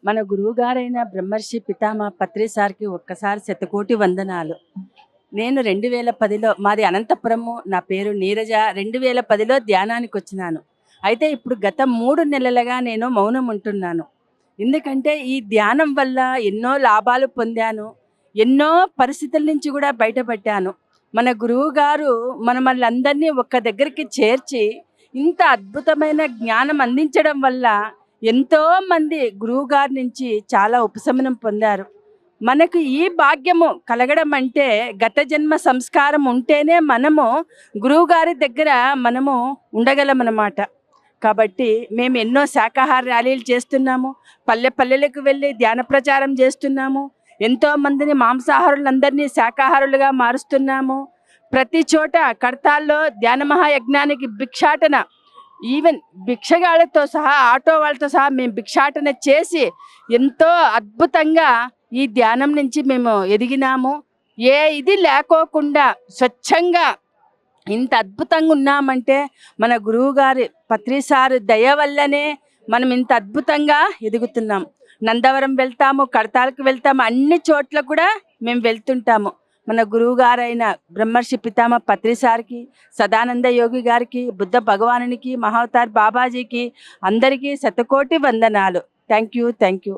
మన గురువుగారైన బ్రహ్మర్షి పితామహ పత్రి సార్కి ఒక్కసారి శతకోటి వందనాలు. నేను 2010లో మాది అనంతపురము, నా పేరు నీరజ. 2010లో ధ్యానానికి వచ్చినాను. అయితే ఇప్పుడు గత 3 నెలలుగా నేను మౌనం ఉంటున్నాను. ఎందుకంటే ఈ ధ్యానం వల్ల ఎన్నో లాభాలు పొందాను. ఎన్నో పరిస్థితుల నుంచి కూడా బయటపడ్డాను. మన గురువుగారు మనల్ని అందరినీ ఒక్క దగ్గరికి చేర్చి ఇంత అద్భుతమైన జ్ఞానం అందించడం వల్ల ఎంతోమంది గురువుగారి నుంచి చాలా ఉపశమనం పొందారు. మనకు ఈ భాగ్యము కలగడం అంటే గత జన్మ సంస్కారం ఉంటేనే మనము గురువుగారి దగ్గర మనము ఉండగలమన్నమాట. కాబట్టి మేము ఎన్నో శాకాహార ర్యాలీలు చేస్తున్నాము. పల్లె పల్లెలకు వెళ్ళి ధ్యాన ప్రచారం చేస్తున్నాము. ఎంతోమందిని మాంసాహారులందరినీ శాకాహారులుగా మారుస్తున్నాము. ప్రతి చోట కడతాల్లో ధ్యాన మహాయజ్ఞానికి భిక్షాటన, ఈవెన్ భిక్షగాళ్ళతో సహా ఆటో వాళ్ళతో సహా మేము భిక్షాటన చేసి ఎంతో అద్భుతంగా ఈ ధ్యానం నుంచి మేము ఎదిగినాము. ఏ ఇది లేకోకుండా స్వచ్ఛంగా ఇంత అద్భుతంగా ఉన్నామంటే మన గురువుగారి పత్రిసారు దయ వల్లనే మనం ఇంత అద్భుతంగా ఎదుగుతున్నాం. నందవరం వెళ్తాము, కడతాలకు వెళ్తాము, అన్ని చోట్ల కూడా మేము వెళ్తుంటాము. మన గురువుగారైన బ్రహ్మర్షి పితామహ పత్రి సార్కి, సదానంద యోగి గారికి, బుద్ధ భగవానునికి, మహావతార్ బాబాజీకి అందరికీ శతకోటి వందనాలు. Thank you.